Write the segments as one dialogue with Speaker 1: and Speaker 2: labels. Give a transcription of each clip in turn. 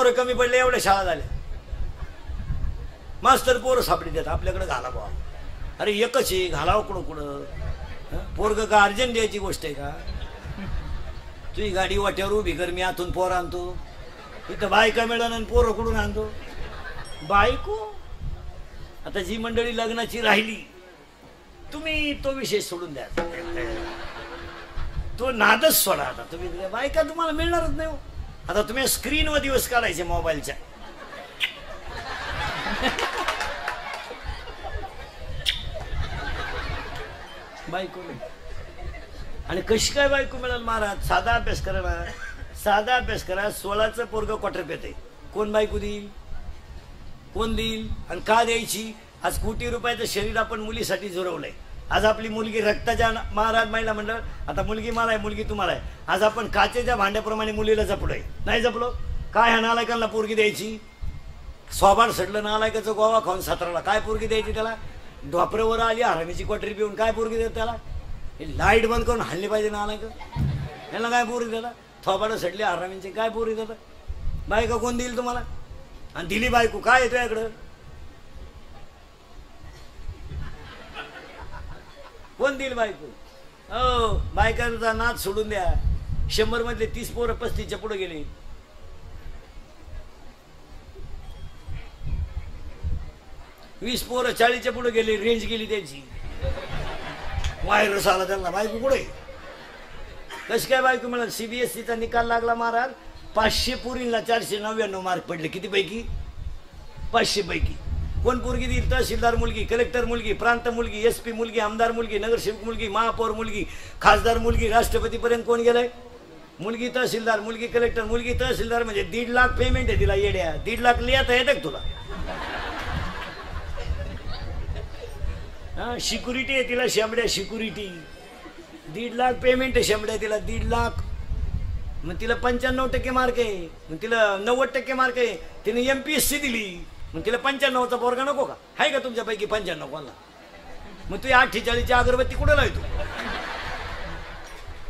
Speaker 1: पोरं कमी पडले एवढ्या शाळा झाल्या मास्तर पोरं सापडी देत आपल्याकडे घाला बा अरे एकच आहे घालावं कुठं कुठं पोरग का अर्जंट द्यायची गोष्ट आहे का तुझी गाडी वाट्यावर उभी कर मी आतून पोर आणतो इथं बायका मिळालं आणि पोरं कुठून आणतो बायको आता जी मंडळी लग्नाची राहिली तुम्ही तो विषय सोडून द्या तो नादच सोडा आता तुम्ही बायका तुम्हाला मिळणारच नाही हो आता तुम्ही स्क्रीनवर दिवस काढायचे मोबाईलच्या बायको आणि कशी काय बायको मिळेल महाराज साधा अभ्यास करा ना साधा अभ्यास करा 16चं पोरग क्वार्टर पेते कोण बायको देईल कोण देईल आणि का द्यायची आज कोटी रुपयाचं शरीर आपण मुलीसाठी जुरवलंय आज आपली मुलगी रक्ताच्या महाराज महिला मंडळ आता मुलगी मला आहे मुलगी तुम्हाला आहे आज आपण काचेच्या भांड्याप्रमाणे मुलीला जपलोय नाही जपलो काय ह्या नालायकांना पोरगी द्यायची स्वाभार सडलं नालायकाचं गोवा खाऊन 17ला काय पोरगी द्यायची त्याला ढोपऱ्यावर आली हरामीची क्वाटरी पिऊन काय पोरगी देत त्याला लाईट बंद करून हल्ली पाहिजे नालायक याला काय पोरगी देता थोबाडं सडली हरामींची काय पोरगी देता बायका कोण देईल तुम्हाला आणि दिली बायको काय येतो याकडं कोण देईल बायको हो बायकांचा नाच सोडून द्या 100 मधले 30 पोरं 35च्या पुढे गेले वीस पोरं 40च्या पुढे गेले रेंज गेली त्यांची व्हायरस आला त्यांना बायको कुठे कशी काय बायको मिळाल CBSEचा निकाल लागला महाराज 500 पोरींना 499 मार्क पडले किती पैकी 500 पैकी कोण पोरगी देईल तहसीलदार मुलगी कलेक्टर मुलगी प्रांत मुलगी SP मुलगी आमदार मुलगी नगरसेवक मुलगी महापौर मुलगी खासदार मुलगी राष्ट्रपती पर्यंत कोण गेलाय मुलगी तहसीलदार मुलगी कलेक्टर मुलगी तहसीलदार म्हणजे 1.5 लाख पेमेंट आहे तिला येड्या 1.5 लाख लिहाता येतं का तुला हा सिक्युरिटी आहे तिला शेंबड्या सिक्युरिटी 1.5 लाख पेमेंट आहे शेंबड्या तिला 1.5 लाख मग तिला 95% मार्क आहे मग तिला 90% मार्क आहे तिने MPSC दिली मग तिला 95चा पोरगा नको का आहे का तुमच्यापैकी 95 कोणला मग तू 48ची अगरबत्ती कुठं लावतो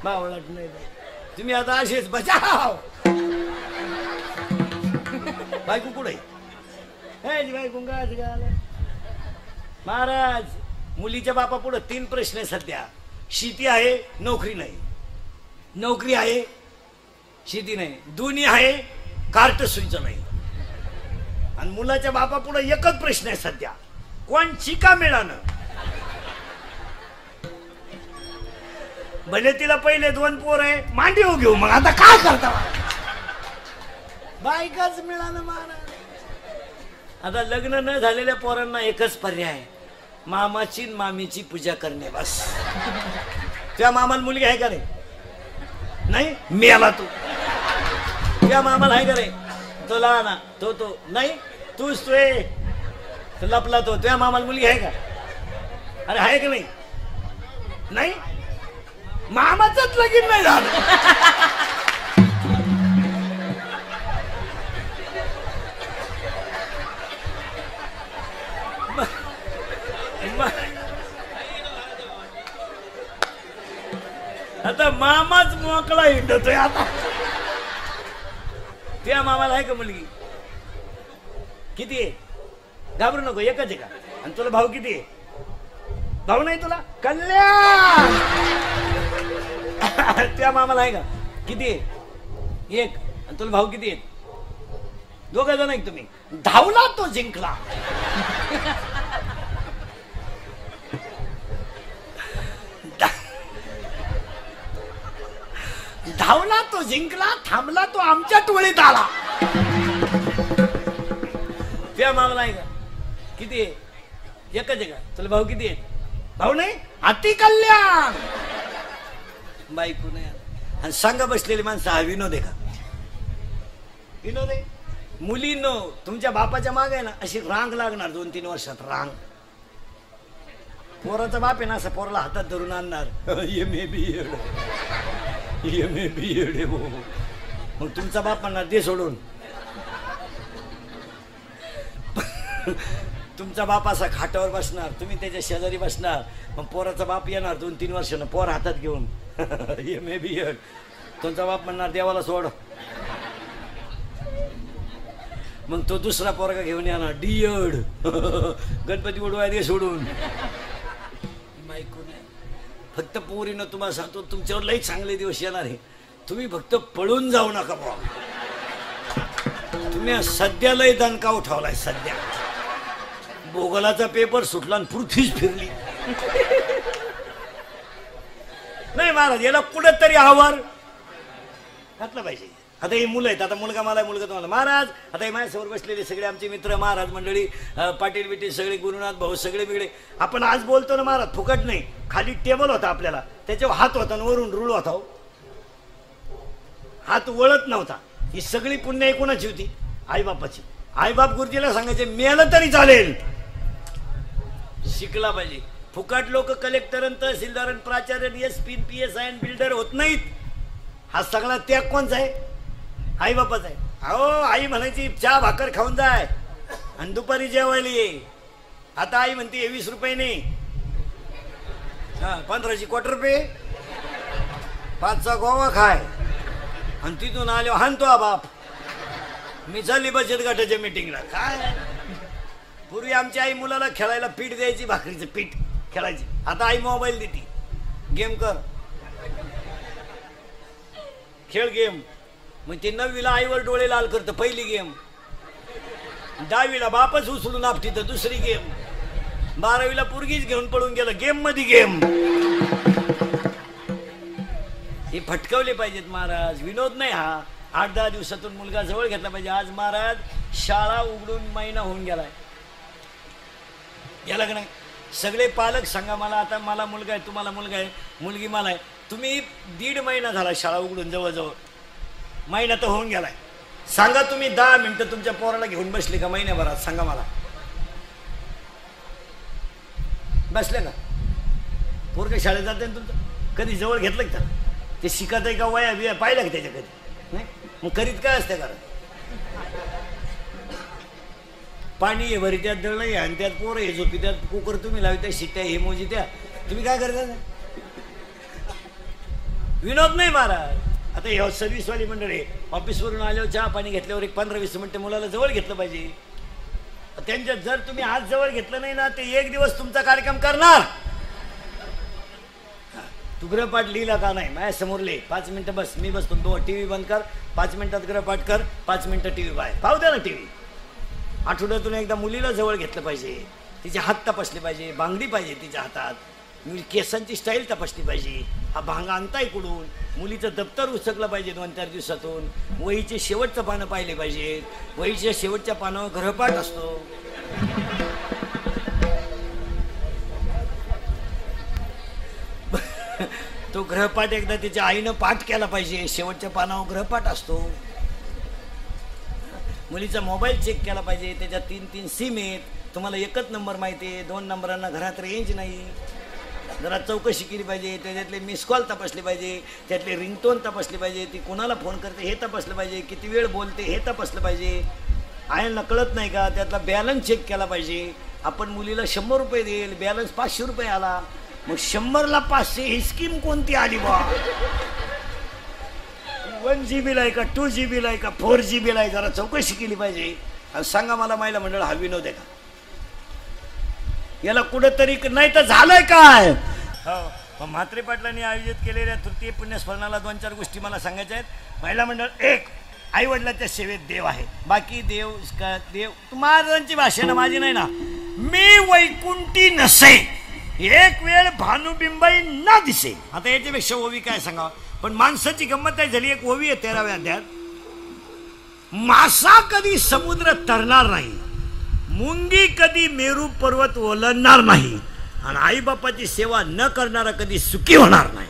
Speaker 1: बावळट नाही तुम्ही आता असेच बचाव बायको कुठे बायको महाराज मुलीच्या बापा पुढे 3 प्रश्न आहे सध्या शेती आहे नोकरी नाही नोकरी आहे शेती नाही दोन्ही आहे कार्ट सुईच नाही आणि मुलाच्या बापा पुढे एकच प्रश्न आहे सध्या कोण शिका मिळालं भले तिला पहिले 2 पोर आहे मांडी हो घेऊ मग आता काय करता बायकाच मिळालं महाराज आता लग्न न झालेल्या पोरांना एकच पर्याय मामाची मामीची पूजा करणे बस त्या मामाला मुलगी आहे का रे नाही मी आला तू त्या मामाला आहे का रे तो लहाना तो नाही तूच तू लपला तो त्या मामाला मुलगी आहे का अरे आहे का नाही नाही मामाचंच लगीन नाही झालं आता मामाच मोकळा हिंडतोय आता त्या मामाला आहे का मुलगी किती आहे घाबरू नको एकच आहे का आणि तुला भाऊ किती आहे भाऊ नाही तुला कल्याण त्या मामाला आहे का किती आहे एक आणि तुला भाऊ किती आहेत 2 जण आहे तुम्ही धावला तो जिंकला धावला तो जिंकला थांबला तो आमच्या टोळीत आला त्या मामला आहे का किती आहे एकच आहे का तुला भाऊ किती आहे भाऊ नाही अति कल्याण बायको नाही आणि सांगा बसलेली माणसं हा विनोद आहे का विनोद आहे मुलींनो तुमच्या बापाच्या मागे आहे ना अशी रांग लागणार 2-3 वर्षात रांग पोराचा बाप आहे ना असं पोराला हातात धरून आणणार मग तुमचा बाप म्हणणार दे सोडून तुमचा बाप असा खाटावर बसणार तुम्ही त्याच्या शेजारी बसणार मग पोराचा बाप येणार 2-3 वर्षानं पोर हातात घेऊन तुमचा बाप म्हणणार देवाला सोड मग तो दुसरा पोरगा घेऊन येणार डियड गणपती उडवाय दे सोडून. बायको नाही. फक्त पोरीनं तुम्हाला सांगतो तुमच्यावर लई चांगले दिवस येणार आहे. तुम्ही फक्त पळून जाऊ नका बुवा. तुम्ही सध्या लय दणका उठवलाय. सध्या भूगोलाचा पेपर सुटला आणि पृथ्वीच फिरली. नाही महाराज याला कुठेतरी आवर घातलं पाहिजे. आता ही मुलं आहेत. आता मुलगा मला मुलगा तुम्हाला महाराज. आता हे माझ्यासमोर बसलेले सगळे आमचे मित्र महाराज मंडळी पाटील बिटील सगळे गुरुनाथ भाऊ सगळे बिगडे. आपण आज बोलतो ना महाराज फुकट नाही. खाली टेबल होता आपल्याला त्याच्यावर हात होता आणि वरून रूळ होता. हात वळत नव्हता. ही सगळी पुण्य कोणाची होती? आईबापाची. आईबाप गुरुजीला सांगायचे मेलं तरी चालेल शिकला पाहिजे. फुकट लोक कलेक्टर तहसीलदार प्राचार्य एसपी PSI बिल्डर होत नाहीत. हा सगळा त्याग कोणचा आहे? आई बापाच आहे. अहो आई म्हणायची चहा भाकर खाऊन जाय आणि दुपारी जेवायला ये. आता आई म्हणते 20 रुपये नाही 15ची क्वार्टर पे 5चा गोवा खाय आणि तिथून आलो हाणतो बाप. मी चालली बचत गटाच्या मीटिंगला. काय पूर्वी आमची आई मुलाला खेळायला पीठ द्यायची भाकरीचं पीठ खेळायची. आता आई मोबाईल देते गेम कर खेळ गेम. मग ते 9वीला आईवर डोळे लाल करतं पहिली गेम. 10वीला बापच उचलून आपटीत दुसरी गेम. 12वीला पुरगीच घेऊन पळून गेलं गेम मध्ये गेम. हे फटकवले पाहिजेत महाराज. विनोद नाही हा. 8-10 दिवसातून मुलगा जवळ घेतला पाहिजे. आज महाराज शाळा उघडून महिना होऊन गेलाय. याला का नाही सगळे पालक सांगा मला. आता मला मुलगा आहे तुम्हाला मुलगा आहे मुलगी मला आहे. तुम्ही 1.5 महिना झाला शाळा उघडून जवळजवळ महिना तर होऊन गेलाय. सांगा तुम्ही 10 मिनिटं तुमच्या पोराला घेऊन बसले का महिन्याभरात? सांगा मला बसले का? पोरग शाळेत जाते ना तुमचं कधी जवळ घेतलं का? ते शिकत आहे का वया बिया पाहिलं का त्याच्या कधी? नाही मग करीत काय असते कारण पाणी आहे भरी त्यात दळण आहे आणि त्यात पोरं हे झोपी त्यात कुकर तुम्ही लावी त्या शिट्ट्या हे मोजी त्या तुम्ही काय करता? विनोद नाही महाराज. आता हे सर्व्हिसवाली मंडळी ऑफिसवरून आल्यावर चहा पाणी घेतल्यावर एक 15-20 मिनिटं मुलाला जवळ घेतलं पाहिजे. त्यांच्यात जर तुम्ही आज जवळ घेतलं नाही ना ते एक दिवस तुमचा कार्यक्रम करणार. तू गृहपाठ लिहिला का नाही माझ्या समोर लिह 5 मिनिटं बस मी बसतो. तो टीव्ही बंद कर 5 मिनिटात गृहपाठ कर 5 मिनिटं टीव्ही बाहेर पाहू द्या ना टीव्ही. आठवड्यातून एकदा मुलीला जवळ घेतलं पाहिजे. तिचे हात तपासले पाहिजे. बांगडी पाहिजे तिच्या हातात. केसांची स्टाईल तपासली पाहिजे. हा भांगा आणताय कुठून? मुलीचं दप्तर उचकलं पाहिजे 2-4 दिवसातून. वहीचे शेवटचं पानं पाहिले पाहिजे. वहीच्या शेवटच्या पानावर गृहपाठ असतो. तो गृहपाठ एकदा तिच्या आईनं पाठ केला पाहिजे. शेवटच्या पानावर गृहपाठ असतो. मुलीचा मोबाईल चेक केला पाहिजे. त्याच्यात 3-3 सिम आहेत. तुम्हाला एकच नंबर माहिती आहे. 2 नंबरांना घरात रेंज नाही. जरा चौकशी केली पाहिजे. त्याच्यातले मिस कॉल तपासले पाहिजे. त्यातले रिंगटोन तपासले पाहिजे. ती कोणाला फोन करते हे तपासलं पाहिजे. किती वेळ बोलते हे तपासलं पाहिजे. आयांना कळत नाही का त्यातला बॅलन्स चेक केला पाहिजे. आपण मुलीला 100 रुपये देईल बॅलन्स 500 रुपये आला मग 100ला 500 ही स्कीम कोणती आली बा? 1 GB ला आहे का 2 GB ला आहे का 4 GB ला आहे? जरा चौकशी केली पाहिजे. आणि सांगा मला महिला मंडळ हा विनोद आहे का? याला कुठेतरी नाही तर झालंय काय? हो म्हात्रे पाटलांनी आयोजित केलेल्या तृतीय पुण्यस्मरणाला 2-4 गोष्टी मला सांगायच्या आहेत. महिला मंडळ 1 आई वडिलांच्या सेवेत देव आहे. बाकी देव महाराजांची भाषा ना माझी नाही ना. मी वैकुंठी नसे एक वेळ भानुबिंबाई ना दिसे. आता याच्यापेक्षा ओवी काय सांगावं. पण माणसाची गंमत काय झाली. एक ओवी आहे 13व्या अध्यायात. मासा कधी समुद्र तरणार नाही. मुंगी कधी मेरू पर्वत ओलांडणार नाही. आणि आई बापाची सेवा न करणारा कधी सुखी होणार नाही.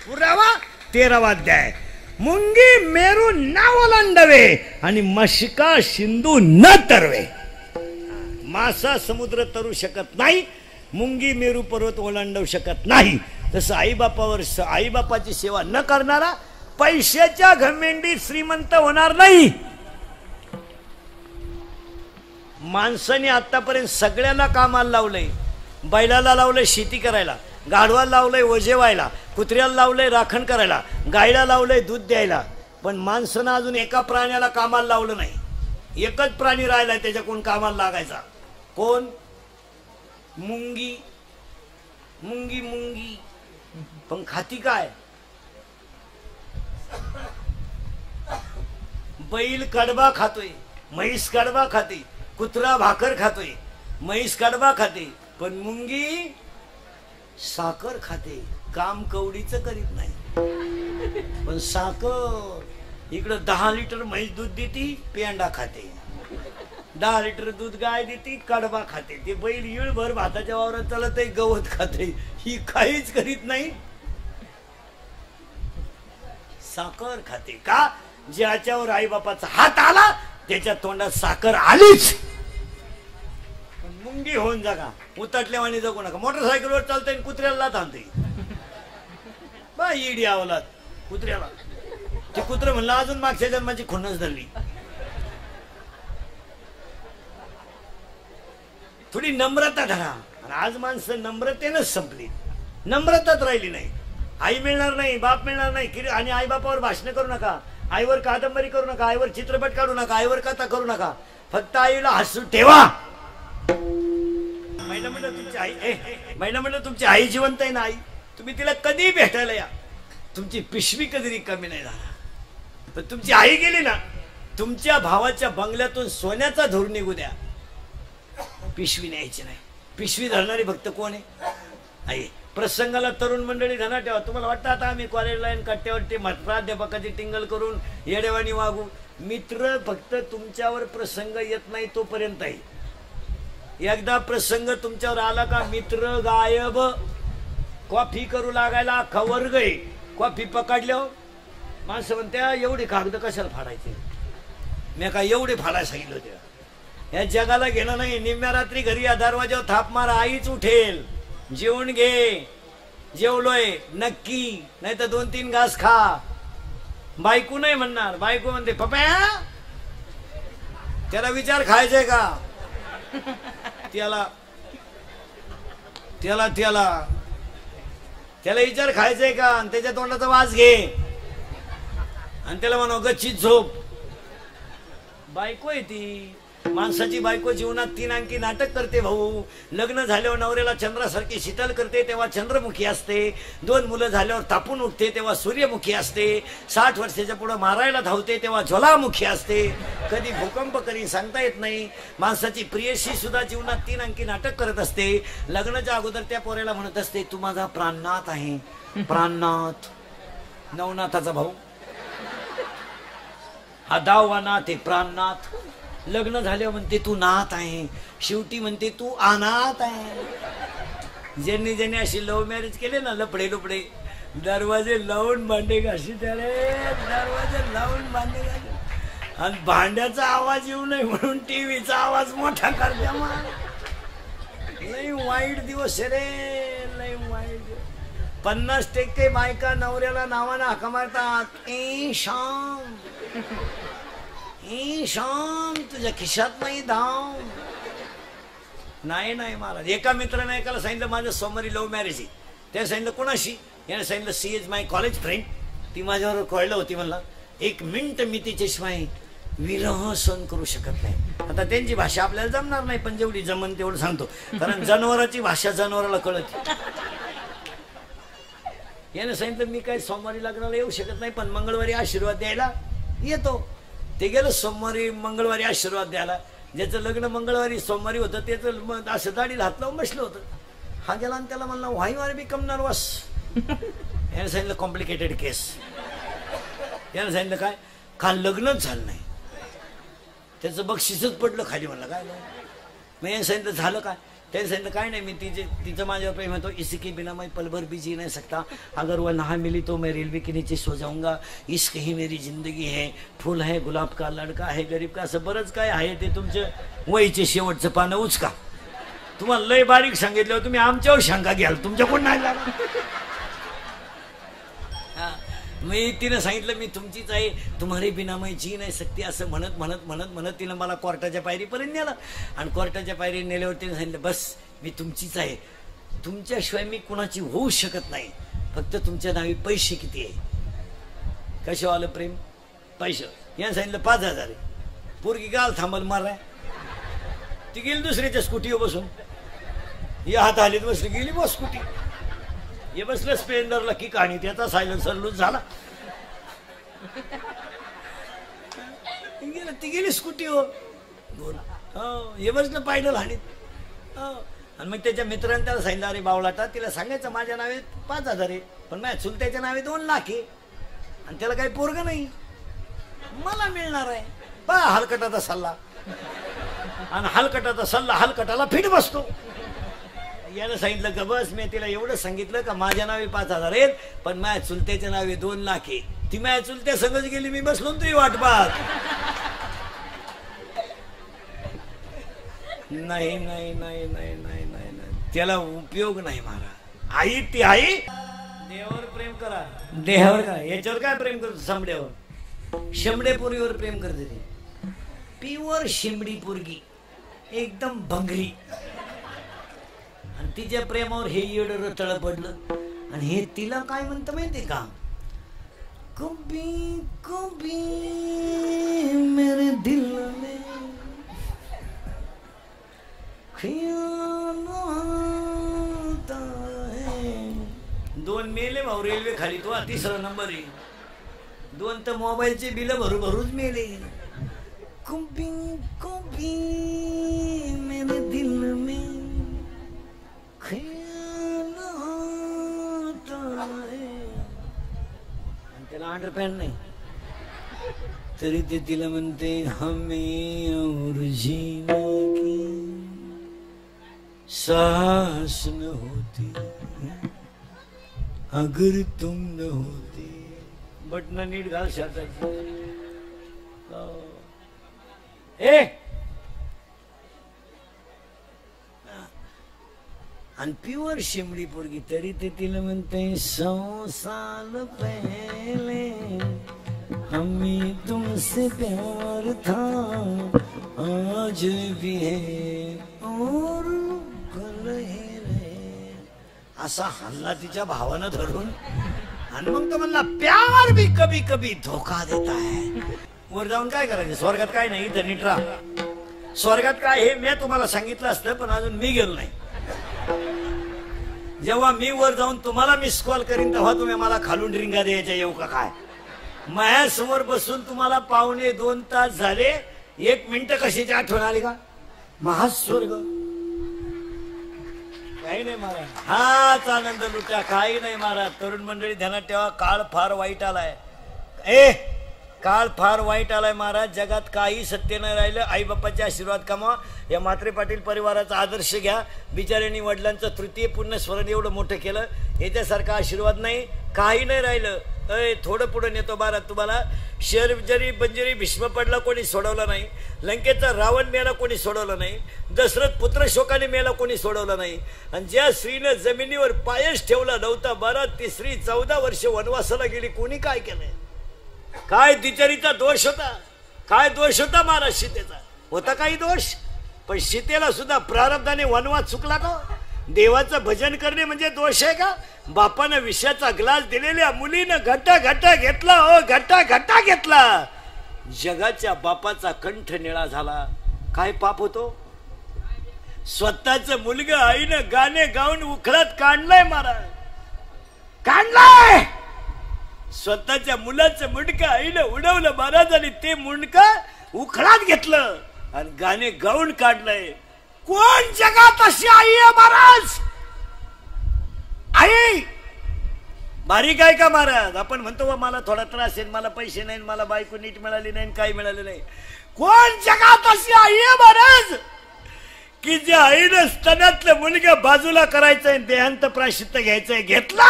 Speaker 1: पुरावा 13वा अध्याय. मुंगी मेरू ना ओलांडवे आणि मशका सिंधू न तरवे. मासा समुद्र तरू शकत नाही. मुंगी मेरू पर्वत ओलांडवू शकत नाही. तसं आईबापाची सेवा न करणारा पैशाच्या घमेंडीत श्रीमंत होणार नाही. माणसाने आतापर्यंत सगळ्यांना कामाला लावलंय. बैलाला लावलंय शेती करायला, गाढवाला लावलंय वजेवायला, कुत्र्याला लावलंय राखण करायला, गायला लावलंय दूध द्यायला. पण माणसानं अजून एका प्राण्याला कामाला लावलं नाही. एकच प्राणी राहिलाय त्याच्या कोण कामाला लागायचा. कोण? मुंगी. मुंगी मुंगी पण खाती काय? बैल कडबा खातोय, म्हैस कडबा खाते, कुत्रा भाकर खातोय, म्हैस कडबा खाते, पण मुंगी साखर खाते. काम कवडीचं करीत नाही, पण साखर. इकडं 10 लिटर म्हैस दूध देती, पेंडा खाते. 10 लिटर दूध गाय देती, कडबा खाते. ते बैल इळभर भाताच्या वावरात चालत आहे, गवत खाते. ही काहीच करीत नाही, साखर खाते. का? ज्याच्यावर आई बापाचा हात आला त्याच्या तोंडात साखर आलीच. मुंगी होऊन जागा, उतटल्यावानी जगू नका. मोटरसायकलवर चालतंय, कुत्र्याला थांबते. बा इडी आवलात कुत्र्याला. ते कुत्र म्हणलं अजून मागच्या जन्माची खुन्नस धरली. थोडी नम्रता धरा. आणि आज माणसं नम्रतेनच संपली, नम्रताच राहिली नाही. आई मिळणार नाही, बाप मिळणार नाही. आणि आई बापावर भाषण करू नका, आईवर कादंबरी करू नका, आईवर चित्रपट काढू नका, आईवर कथा करू नका. फक्त आईला हसू ठेवा. महिला म्हणलं तुमची आई, महिला म्हणलं तुमची आई जिवंत आहे ना आई, तुम्ही तिला कधी भेटायला या. तुमची पिशवी कधी कमी नाही झाला. पण तुमची आई गेली ना, तुमच्या भावाच्या बंगल्यातून सोन्याचा धूर निघू द्या, पिशवी न्यायची नाही. पिशवी धरणारी भक्त कोण आहे? आई. प्रसंगाला तरुण मंडळी धना ठेवा. तुम्हाला वाटतं आता आम्ही कॉलेजला लाईन कट्ट्यावर ते प्राध्यापकाची टिंगल करून येडेवाणी वागू? मित्र फक्त तुमच्यावर प्रसंग येत नाही तोपर्यंत आहे. एकदा प्रसंग तुमच्यावर आला का मित्र गायब. कॉफी करू लागायला अख्खा वर्ग आहे. कॉफी पकडल्यावर माणसं म्हणत्या एवढी कागद कशाला फाडायचे? मी काय एवढे फाडायला सांगितलं होते? या जगाला घेणं नाही. निम्म्या रात्री घरी या दरवाजावर थाप मारा, आईच उठेल. जेवून घे, जेवलोय नक्की, नाही तर 2-3 घास खा. बायको नाही म्हणणार. बायको म्हणते पप्या त्याला विचार खायचंय का? त्याला त्याला त्याला त्याला विचार खायचंय का? आणि त्याच्या तोंडाचा वास घे आणि त्याला म्हणा गच्चीत झोप. बायको आहे ती. माणसाची बायको जीवनात 3 अंकी नाटक करते भाऊ. लग्न झाल्यावर नवऱ्याला चंद्रासारखी शीतल करते तेव्हा चंद्रमुखी असते. 2 मुलं झाल्यावर तापून उठते तेव्हा सूर्यमुखी असते. 60 वर्षाच्या पुढे मारायला धावते तेव्हा ज्वालामुखी असते. कधी भूकंप करी सांगता येत नाही. माणसाची प्रियशी सुद्धा जीवनात 3 अंकी नाटक करत असते. लग्नाच्या अगोदर त्या पोऱ्याला म्हणत असते तू माझा प्राणनाथ आहे. प्राणनाथ, नवनाथाचा भाऊ. हा 10वा नाथ आहे प्राणनाथ. लग्न झाल्यावर म्हणते तू नाथ आहे. शेवटी म्हणते तू अनाथ आहे. ज्यांनी ज्यांनी अशी लव्ह मॅरेज केले ना, लपडे लुपडे, दरवाजे लावून भांडे घाशी त्याने, दरवाजे लावून भांडे घाशी. आणि भांड्याचा आवाज येऊ नये म्हणून टीव्हीचा आवाज मोठा करते. लई वाईट दिवस रे, लई वाईट. 50% बायका नवऱ्याला नावानं हाका मारतात. ए शाम, ए शाम, तुझ्या खिशात नाही धाव. नाही नाही महाराज. एका मित्राने एकाला सांगितलं माझं सोमवारी लव्ह मॅरेज आहे. त्याने सांगितलं कोणाशी? याने सांगितलं she is my college friend. ती माझ्यावर कळलं होती. म्हणला 1 मिनिट मी तिच्याशिवाय विरह सहन करू शकत नाही. आता त्यांची भाषा आपल्याला जमणार नाही, पण जेवढी जमन तेवढं सांगतो. कारण जनावराची भाषा जनावराला कळत. याने सांगितलं मी काय सोमवारी लग्नाला येऊ शकत नाही, पण मंगळवारी आशीर्वाद द्यायला येतो. ते गेलं सोमवारी मंगळवारी आशीर्वाद द्यायला. ज्याचं लग्न मंगळवारी सोमवारी होतं त्याचं असं दाढीला हात लावून बसलं होतं. हा गेला आणि त्याला म्हणला व्हाय आर बिकम नर्वस. याने सांगितलं कॉम्प्लिकेटेड केस. याने सांगितलं काय? काल लग्नच झालं नाही. त्याचं बक्षीसच पडलं खाली. म्हणलं काय? मग याने सांगितलं झालं काय? त्याने सांगितलं काय नाही, मी तिचं माझ्यावर प्रेम होतो. इसी के बिना मैं पल भर भी जी नहीं सकता. अगर वह ना मिली तो मैं रेलवे के नीचे सो जाऊंगा. इश्क ही मेरी जिंदगी है. फूल है गुलाब का, लड़का है गरीब का. असं बरंच काय आहे. ते तुमचं वहीचे शेवटचं पानं उचका. तुम्हाला लय बारीक सांगितलं, तुम्ही आमच्यावर शंका घ्याल. तुमच्याकडून नाही लागला. मी तिनं सांगितलं मी तुमचीच आहे. तुम्हारे बिना मैं जी नाही सकती. असं म्हणत म्हणत म्हणत म्हणत तिनं मला कोर्टाच्या पायरीपर्यंत नेलं. आणि कोर्टाच्या पायरी नेल्यावर तिने सांगितलं बस मी तुमचीच आहे. तुमच्याशिवाय मी कुणाची होऊ शकत नाही. फक्त तुमच्या नावी पैसे किती आहे? कशावालं प्रेम? पैसे. याने सांगितलं 5,000 आहे. पोरगी काल थांबल माराय ती गेली दुसऱ्याच्या स्कूटीवर बसून या हात आलीत बसली गेली बस स्कूटी हे बसलं स्प्लेंडरला की कहाणी त्याचा सायलेन्सर लूज झाला ती गेली स्कूटी हो हे बसलं पाहिलं हाणीत आणि मग त्याच्या मित्रांनी त्याला सांगितलं अरे बावलाटा तिला सांगायचं माझ्या नावे 5,000 आहे पण माझ्या चुलत्याच्या नावे 2 लाख आहे आणि त्याला काही पोरग नाही मला मिळणार आहे पहा हलकटाचा सल्ला आणि हलकटाचा सल्ला हलकटाला फिट बसतो यानं सांगितलं का बस मी तिला एवढं सांगितलं का माझ्या नावे 5,000 आहेत पण माझ्या चुलत्याच्या नावे 2 लाख आहे ती माझ्या चुलत्या संगच गेली मी बसलो तुझी वाट पाहत नाही नाही नाही नाही नाही नाही नाही त्याला उपयोग नाही मारा आई ती आई देवावर प्रेम करा देहावर का याच्यावर काय प्रेम करतो समड्यावर शेंबडे पोरीवर प्रेम करते ते प्युअर शेंबडी पोरगी एकदम भंगरी आणि तिच्या प्रेमावर हे येड रतळ पडलं आणि हे तिला काय म्हणतं माहितीये का कभी कभी मेरे दिल में आता है 2 मेले भाऊ रेल्वे खाली तो 3रा नंबर आहे 2 तर मोबाईलचे बिल भरूच मेले कभी कभी मेरे दिल में ख्याल आता है त्याला अंडरपॅन्ट नाही तरी ते तिला म्हणते हमें और जीने की सांस न होती अगर तुम न होती बटन नीट घाल शर्टाची आणि प्युअर शिमडी पोरगी तरी ते तिला म्हणते 100 साल पहले हमें तुमसे प्यार था आज भी है और कल है असा हल्ला तिच्या भावानं धरून आणि मग तो म्हणला प्यार भी कभी कभी धोखा देता है वर जाऊन काय करायचं स्वर्गात काय नाही इथं नीटरा स्वर्गात काय हे मी तुम्हाला सांगितलं असतं पण अजून मी गेलो नाही जेव्हा मी वर जाऊन तुम्हाला मिस कॉल करीन तेव्हा तुम्ही मला खालून रिंगा द्यायच्या येऊ का काय माझ्या समोर बसून तुम्हाला 1.5-2 तास झाले 1 मिनिट कशाची आठवण आली का महास्वर्ग काही नाही महाराज हाच आनंद लुटा काही नाही महाराज तरुण मंडळी ध्यानात ठेवा काळ फार वाईट आलाय काळ फार वाईट आलाय महाराज जगात काही सत्य नाही राहिलं आई बाप्पाचे आशीर्वाद कमा या म्हात्रे पाटील परिवाराचा आदर्श घ्या बिचाऱ्यांनी वडिलांचं तृतीय पुण्य स्मरण एवढं मोठं केलं याच्यासारखा आशीर्वाद नाही काही नाही राहिलं थोडं पुढे नेतो महाराज तुम्हाला शहर जरी बंजरी भीष्म पडला कोणी सोडवला नाही लंकेचा रावण मेला कोणी सोडवलं नाही दशरथ पुत्र शोकाने मेला कोणी सोडवलं नाही आणि ज्या स्त्रीनं जमिनीवर पायच ठेवला नव्हता महाराज ती स्त्री 14 वर्ष वनवासाला गेली कोणी काय केलंय काय तिचरीचा दोष होता काय दोष होता महाराज सीतेचा होता काही दोष पण सीतेला सुद्धा प्रारब्धाने वनवास चुकला तो देवाचं भजन करणे म्हणजे दोष आहे का बापानं विषयाचा ग्लास दिलेल्या मुलीनं घट्टा घट्टा घेतला हो घट्टा घट्टा घेतला जगाच्या बापाचा कंठ निळा झाला काय पाप होतो स्वतःच मुलगा आईनं गाणे गाऊन उखळत काढलंय महाराज काढलाय स्वतःच्या मुलाचं मुंडकं आईनं उडवलं महाराज आणि ते मुंडकं उखळात घेतलं आणि गाणे गाऊन काढलंय कोण जगात अशी आई आहे महाराज आई बारीक आहे का महाराज आपण म्हणतो मला थोडा त्रास आहे मला पैसे नाही मला बायको नीट मिळाली नाही काही मिळालं नाही कोण जगात अशी आई आहे महाराज की ज्या आईनं स्तनातलं मुलगा बाजूला करायचंय देहांत प्रायश्चित्त घ्यायचंय घेतला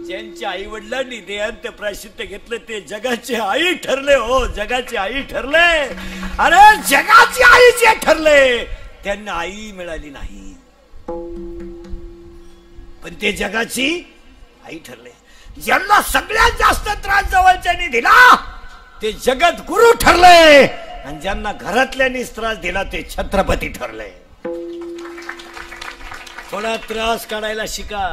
Speaker 1: ज्यांच्या आई वडिलांनी देहांत प्रायश्चित्त घेतलं ते जगाची आई ठरले हो जगाची आई ठरले अरे जगाची आई जे ठरले त्यांना आई मिळाली नाही पण ते जगाची आई ठरले ज्यांना सगळ्यात जास्त त्रास जवळच्यानी दिला ते जगत गुरु ठरले आणि ज्यांना घरातल्यांनी त्रास दिला ते छत्रपती ठरले थोडा त्रास काढायला शिका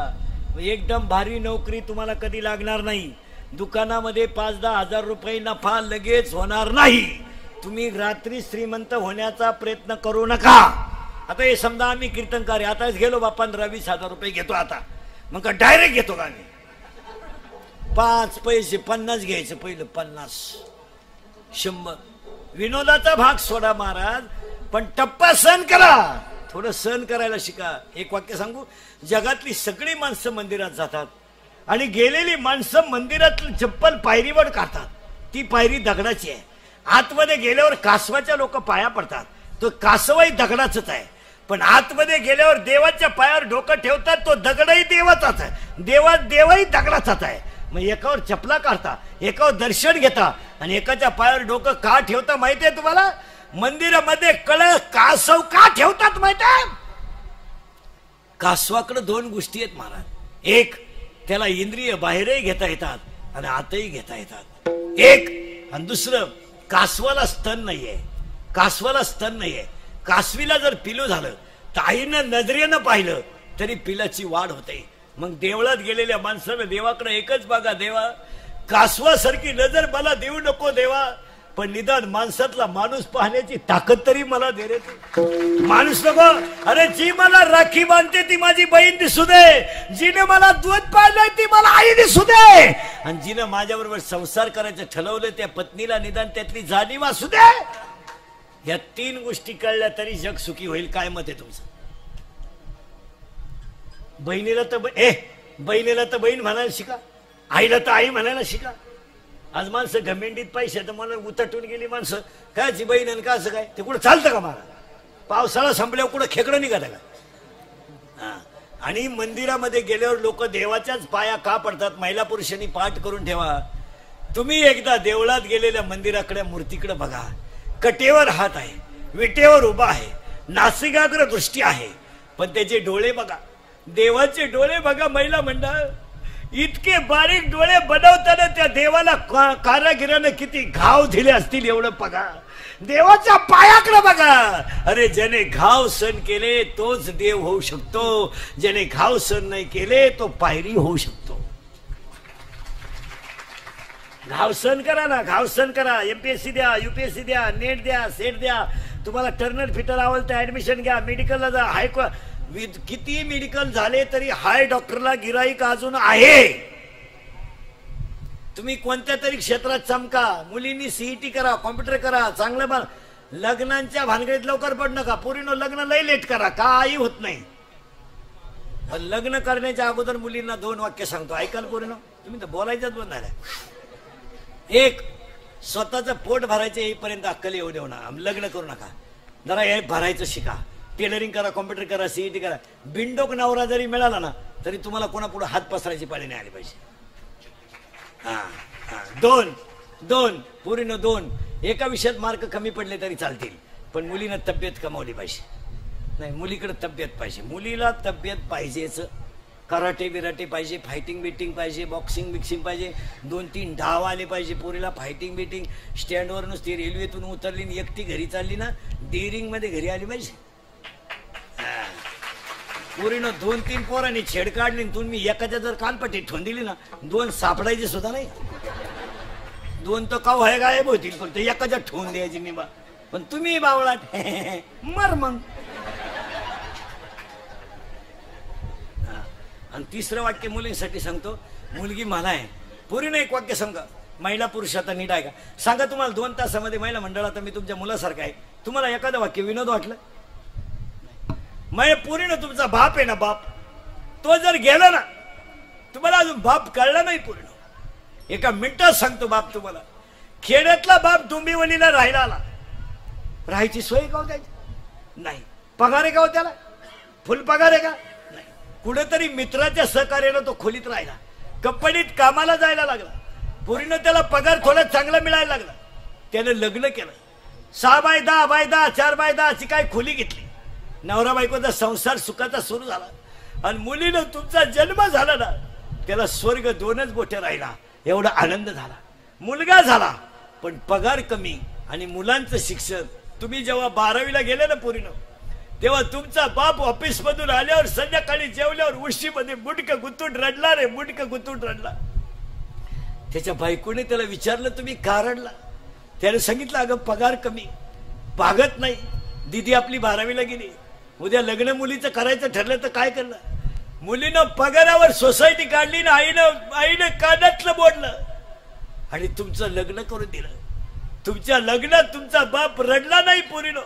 Speaker 1: एकदम भारी नोकरी तुम्हाला कधी लागणार नाही दुकानामध्ये 5-10 हजार रुपये नफा लगेच होणार नाही तुम्ही रात्री श्रीमंत होण्याचा प्रयत्न करू नका. आता हे समजा आम्ही कीर्तनकार आहे, आताच गेलो बा 15-20 हजार रुपये घेतो. आता मग का डायरेक्ट घेतो का आम्ही? 5 पैसे 50 घ्यायचं, पहिलं 50 100. विनोदाचा भाग सोडा महाराज, पण टप्पा सहन करा, थोडं सहन करायला शिका. एक वाक्य सांगू, जगातली सगळी माणसं मंदिरात जातात आणि गेलेली माणसं मंदिरातली चप्पल पायरीवर काढतात. ती पायरी दगडाची आहे. आतमध्ये गेल्यावर कासवाच्या लोक पाया पडतात, तो कासवाही दगडाचाच आहे. पण आतमध्ये गेल्यावर देवाच्या पायावर डोकं ठेवतात, तो दगडही देवाचाच आहे, देवही दगडाचाच आहे. मग एकावर चपला काढता, एकावर दर्शन घेता आणि एकाच्या पायावर डोकं का ठेवता माहितीये तुम्हाला? मंदिरामध्ये कासव का ठेवतात माहितीये? कासवाकडे 2 गोष्टी आहेत महाराज. एक, त्याला इंद्रिय बाहेरही घेता येतात आणि आतही घेता येतात. एक. आणि दुसरं, कासवाला स्तन नाहीये, कासवाला स्तन नाहीये. कासवीला जर पिलू झालं तर आईनं नजरेनं पाहिलं तरी पिलाची वाढ होते. मग देवळात गेलेल्या माणसानं देवाकडे एकच बघा, देवा कासवासारखी नजर मला देऊ नको देवा, पण निदान माणसातला माणूस पाहण्याची ताकद तरी मला दे रे. माणूस नको, अरे जी मला राखी बांधते ती माझी बहीण दिसू दे, जिने मला दूध पाळलंय ती मला आई दिसू दे, आणि जिने माझ्याबरोबर संसार करायचं ठरवलं त्या पत्नीला निदान त्यातली जाणीव असू दे. या 3 गोष्टी कळल्या तरी जग सुखी होईल. काय मत आहे तुमचं? बहिणीला तर बहीण म्हणायला शिका, आईला तर आई म्हणायला शिका. आज माणसं घमेंडीत पैसे तर मला उतटून गेली माणसं, कायची बहीण आणि का असं काय? ते कुठं चालतं का महाराज? पावसाळा संपल्यावर कुठं खेकडं निघत का? आणि मंदिरामध्ये गेल्यावर लोक देवाच्याच पाया का पडतात? महिला पुरुषांनी पाठ करून ठेवा. तुम्ही एकदा देवळात गेलेल्या मंदिराकडे मूर्तीकडे बघा, कटेवर हात आहे, विटेवर उभा आहे, नासिकाग्र दृष्टी आहे, पण त्याचे डोळे बघा, देवाचे डोळे बघा. महिला मंडळ, इतके बारीक डोळे बनवताना त्या देवाला कारागिराने किती घाव दिले असतील एवढं बघा. देवाच्या पायाकडे बघा. अरे ज्याने घाव सहन केले तोच देव होऊ शकतो, ज्याने घाव सहन नाही केले तो पायरी होऊ शकतो. घाव सहन करा ना, घाव सहन करा. एमपीएससी द्या, यूपीएससी द्या, नेट द्या, सेट द्या. तुम्हाला टर्नर फिटर आवडतं ऍडमिशन घ्या, मेडिकलला जा. किती मेडिकल झाले तरी हाय डॉक्टरला गिराईक अजून आहे. तुम्ही कोणत्या तरी क्षेत्रात चमका. मुलींनी सीईटी करा, कॉम्प्युटर करा, चांगलं बन. लग्नांच्या भानगडीत लवकर पड नका. पोरीनं लग्न लय लेट करा, काही होत नाही. पण लग्न करण्याच्या अगोदर मुलींना 2 वाक्य सांगतो, ऐकाल पोरीनं? तुम्ही तर बोलायच्याच बंद झाल्या. एक, स्वतःचं पोट भरायचं येईपर्यंत अक्कल येऊ देऊ ना, लग्न करू नका. जरा हे भरायचं शिका. टेलरिंग करा, कॉम्प्युटर करा, सीईटी करा. बिंडोक नवरा जरी मिळाला ना तरी तुम्हाला कोणापुढे हात पसरायची पाळी नाही आली पाहिजे. 2 पोरीनं 2 एका विषयात मार्क कमी पडले तरी चालतील, पण मुलीनं तब्येत कमावली पाहिजे. नाही, मुलीकडे तब्येत पाहिजे. मुलीला तब्येत पाहिजेच. कराटे बिराटे पाहिजे, फायटिंग बिटिंग पाहिजे, बॉक्सिंग बिक्सिंग पाहिजे, 2-3 डाव आले पाहिजे पोरीला. फायटिंग बिटिंग स्टँडवर नुसती रेल्वेतून उतरली एकटी घरी चालली ना, डेअरिंग मध्ये घरी आली पाहिजे. पोरीनं 2-3 पोरांनी छेड काढली, तुम्ही एकाच्या जर कानपट्टी ठेवून दिली ना, 2 सापडायचे सुद्धा नाही. 2 तर काव आहे गायब होतील, पण ते एकाच्या ठेवून द्यायची निबा. पण तुम्ही बावळाट मर मग. आणि 3रं वाक्य मुलींसाठी सांगतो. मुलगी मला आहे. पोरीनं एक वाक्य सांगा. महिला पुरुष आता नीट आहे का सांगा. तुम्हाला 2 तासामध्ये महिला मंडळात मी तुमच्या मुलासारखा आहे. तुम्हाला एखादं वाक्य विनोद वाटलं? पोरीनं तुमचा बाप आहे ना, बाप तो जर गेला ना, तुम्हाला अजून बाप कळला नाही. पोरीनं एका मिनिटात सांगतो बाप तुम्हाला. खेड्यातला बाप डोंबिवलीला राहायला आला, राहायची सोय का त्याची? नाही. पगार आहे का हो त्याला? फुल पगार आहे का? नाही. कुठेतरी मित्राच्या सहकार्यानं तो खोलीत राहिला, कंपनीत कामाला जायला लागला. पोरीनं त्याला पगार थोडा चांगला मिळायला लागला. त्यानं लग्न केलं. 6x10 4x10 अशी काय खोली घेतली. नवरा बायकोचा संसार सुखाचा सुरू झाला. आणि मुलीनं तुमचा जन्म झाला ना, त्याला स्वर्ग 2च बोटे राहिला एवढा आनंद झाला. मुलगा झाला पण पगार कमी आणि मुलांचं शिक्षण. तुम्ही जेव्हा 12वीला गेले ना पोरीनं, तेव्हा तुमचा बाप ऑफिस मधून आल्यावर संध्याकाळी जेवल्यावर उशीमध्ये मुडकं गुंतून रडला रे, मुडकं गुंतून रडला. त्याच्या बायकोने त्याला विचारलं तुम्ही का रडला? त्याने सांगितलं अगं पगार कमी, भागत नाही, दिदी आपली 12वीला गेली, उद्या लग्न मुलीचं करायचं ठरलं तर काय करणार? मुलीनं पगारावर सोसायटी काढली ना, आईनं कानातलं बोललं आणि तुमचं लग्न करून दिलं. तुमच्या लग्नात तुमचा बाप रडला नाही पोरीनो,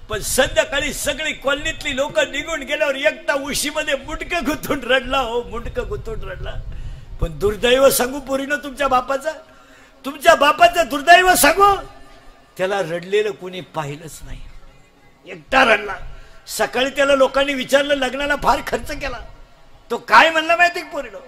Speaker 1: पण संध्याकाळी सगळी कॉलनीतली लोक निघून गेल्यावर एकटा उशीमध्ये मुंडकं गुंतून रडला. हो, मुंडकं गुंतून रडला. पण दुर्दैव सांगू पोरीनो तुमच्या बापाचं दुर्दैव सांगू, त्याला रडलेलं कोणी पाहिलंच नाही, एकटा रडला. सकाळी त्याला लोकांनी विचारलं लग्नाला फार खर्च केला, तो काय म्हणला माहिती का पोरीनो?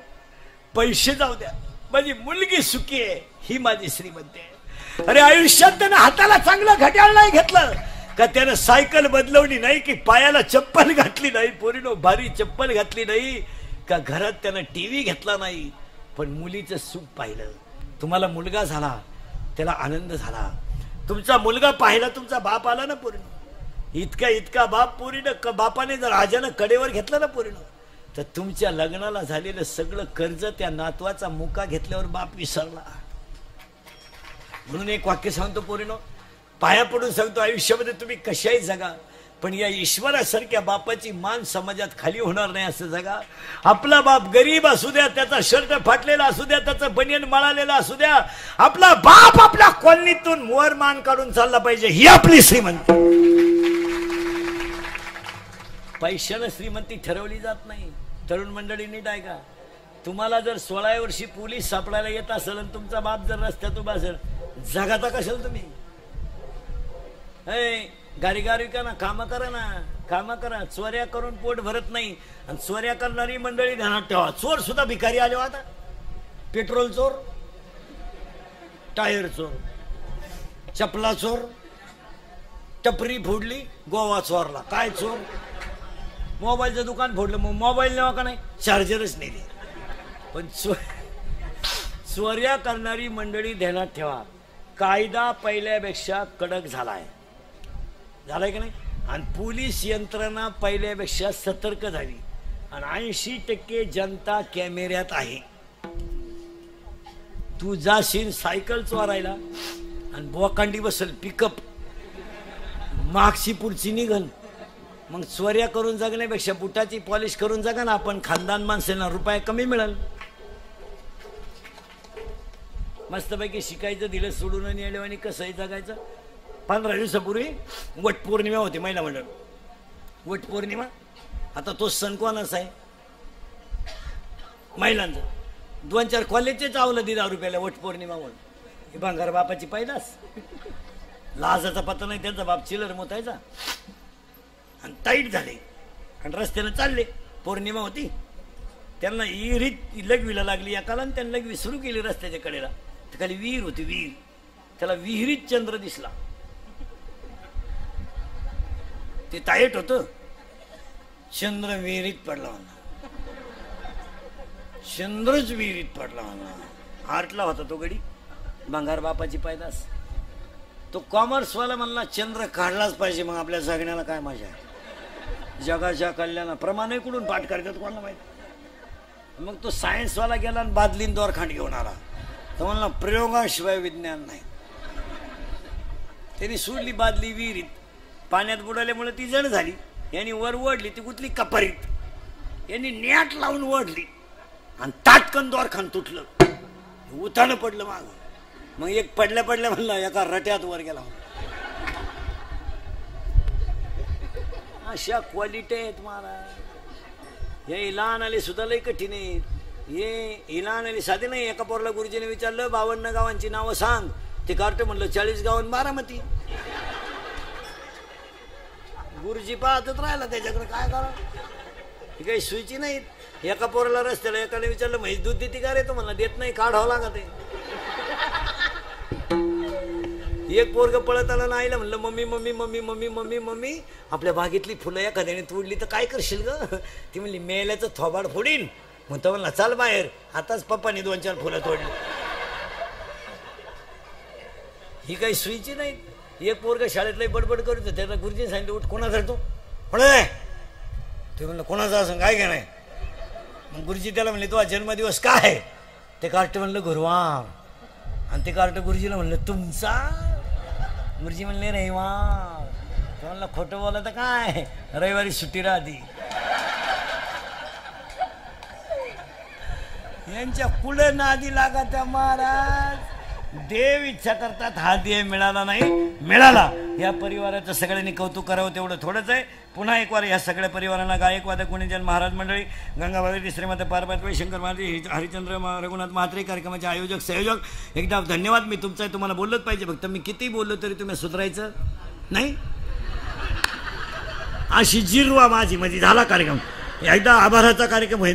Speaker 1: पैसे जाऊ द्या, माझी मुलगी सुखी आहे, ही माझी श्रीमंती आहे. अरे आयुष्यात त्यानं हाताला चांगलं घड्याळ नाही घेतलं का, त्यानं सायकल बदलवली नाही की पायाला चप्पल घातली नाही पोरीनो, भारी चप्पल घातली नाही का, घरात त्यानं टीव्ही घेतला नाही, पण मुलीचं सुख पाहिलं. तुम्हाला मुलगा झाला त्याला आनंद झाला, तुमचा मुलगा पाहिला तुमचा बाप आला ना पोरीनो, इतका बाप पोरीनं, बापाने जर राजानं कडेवर घेतलं ना पोरीनो, तर तुमच्या लग्नाला झालेलं सगळं कर्ज त्या नातवाचा मुका घेतल्यावर बाप विसरला. म्हणून एक वाक्य सांगतो पोरीनो, पाया पडून सांगतो, आयुष्यामध्ये तुम्ही कशाही जगा, पण या ईश्वरासारख्या बापाची मान समाजात खाली होणार नाही असं जगा. आपला बाप गरीब असू द्या, त्याचा शर्ट फाटलेला असू द्या, त्याचं बनियन मळालेला असू द्या, आपला बाप आपल्या कॉलनीतून वर मान काढून चालला पाहिजे, ही आपली श्रीमंती. पैशानं श्रीमंती ठरवली जात नाही. तरुण मंडळी नीट ऐका, तुम्हाला जर 16 वर्षी पोलीस सापडायला येत असेल आणि तुमचा बाप जर रस्त्यात उभा असेल, जगाता कशाल तुम्ही? गाडी का ना, काम करा. चोऱ्या करून पोट भरत नाही, आणि चोऱ्या करणारी मंडळी ध्यानात ठेवा, चोर सुद्धा भिकारी आले. आता पेट्रोल चोर, टायर चोर, चपला चोर, टपरी फोडली, गोवा चोरला. काय चोर? मोबाईलचं दुकान फोडलं, मग मोबाईल नेवा का नाही? चार्जरच नाही दे. पण चोऱ्या करणारी मंडळी ध्यानात ठेवा, कायदा पहिल्यापेक्षा कडक झालाय की नाही, आणि पोलीस यंत्रणा पहिल्यापेक्षा सतर्क झाली, आणि 80% जनता कॅमेऱ्यात आहे. तू जाशील सायकल चोरायला आणि बोकांडी बसल पिकअप, मागची पुढची निघल, मग चोऱ्या करून जगण्यापेक्षा बुटाची पॉलिश करून जगा ना. आपण खानदान माणसांना रुपये कमी मिळेल. मस्तपैकी शिकायचं, दिलं सोडून आणि कसंही जगायचं. 15 दिवसापूर्वी वटपौर्णिमा होती, महिला मंडळ वटपौर्णिमा. आता तो सण कोणाचा आहे? महिलांचा. 2-4 कॉलेजचे चावलं 10 रुपयाला वटपौर्णिमा म्हणून. ही भांगार बापाची पैदास, लाजाचा पत्ता नाही. त्यांचा बाप चिलर मोतायचा, आणि टाईट झाले आणि रस्त्यानं चालले. पौर्णिमा होती, त्यांना विहिरीत लगवीला लागली एकाला, आणि त्यांनी लगवी सुरू केली रस्त्याच्या कडेला. तर खाली विहीर होती, विहीर. त्याला विहिरीत चंद्र दिसला. ते टाईट होत, चंद्र विहिरीत पडला म्हणा, चंद्रच विहिरीत पडला म्हणा. आर्टला होता तो गडी, भांगार बापाची पैदास. तो कॉमर्सवाला म्हणला चंद्र काढलाच पाहिजे, मग आपल्या जगण्याला काय मजा आहे, जगाच्या कल्याणा प्रमाणे कुठून पाठ करतात कोणाला माहिती. मग तो सायन्सवाला गेला आणि बादलीन दोरखांड घेऊन आला. तो म्हणला प्रयोगाशिवाय विज्ञान नाही. त्यांनी सोडली बादली विहिरीत, पाण्यात बुडाल्यामुळे ती जड झाली. यांनी वर ओढली, ती गुतली कपारीत. यांनी नेट लावून ओढली आणि ताटकन दोरखांड तुटलं, उतानं पडलं माग. मग एक पडल्या म्हणला एका रट्यात वर गेला. अशा क्वालिटी आहेत महाराज. हे लहान आले सुद्धा लय कठीण आहेत. हे लहान आले साधे नाही. एका पोरला गुरुजीने विचारलं 52 गावांची नावं सांग. ते कार्ट म्हणलं 40 गावां बारामती. गुरुजी पाहतच राहिला, त्याच्याकडे काय करा, ही काही सुईची नाहीत. एका पोराला रस्त्याला एकाने विचारलं म्हैस दूध देते का रे? तो म्हणला देत नाही, काढावं लागत आहे. एक पोरग पळत आला, नाहीला म्हणलं mummy mummy mummy mummy mummy mummy आपल्या बागेतली फुलं एखाद्याने तोडली तर काय करशील ग? ती म्हणली मेल्याचं थोबाड फोडीन. म्हणतो म्हणला चाल बाहेर, आताच पप्पाने 2-4 फुलं तोडली. ही काही सुईची नाही. एक पोरग शाळेतला बडबड करत होता, त्याला गुरुजीने सांगितलं उठ, कोणाचा तो कोण आहे? ते म्हणलं कोणाचा असं काय नाही. मग गुरुजी त्याला म्हणले तुझा जन्मदिवस काय? ते कार्ट म्हणलं गुरुवार. आणि ते कार्ट गुरुजीला म्हणलं तुमचा. गुरुजी म्हणले रविवा. तो म्हणलं खोटं बोला तर काय, रविवारी सुट्टी राहते. यांच्या पुढे नादी लागत महाराज. देव इच्छा करतात, हा देव मिळाला नाही, मिळाला. या परिवाराचं सगळ्यांनी कौतुक करावं तेवढं थोडंच आहे. पुन्हा एक वार या सगळ्या परिवारांना गायक वादक गुणीजन महाराज मंडळी, गंगाभावी श्रीमंत पार्वती शंकर महाराज, हरिचंद्र रघुनाथ म्हात्रे कार्यक्रमाचे आयोजक संयोजक, एकदा धन्यवाद. मी तुमचा आहे, तुम्हाला बोललंच पाहिजे. फक्त मी किती बोललो तरी तुम्ही सुधारायचं नाही. अशी जिरवा माझी म्हणजे झाला कार्यक्रम. एकदा आभाराचा कार्यक्रम होईल.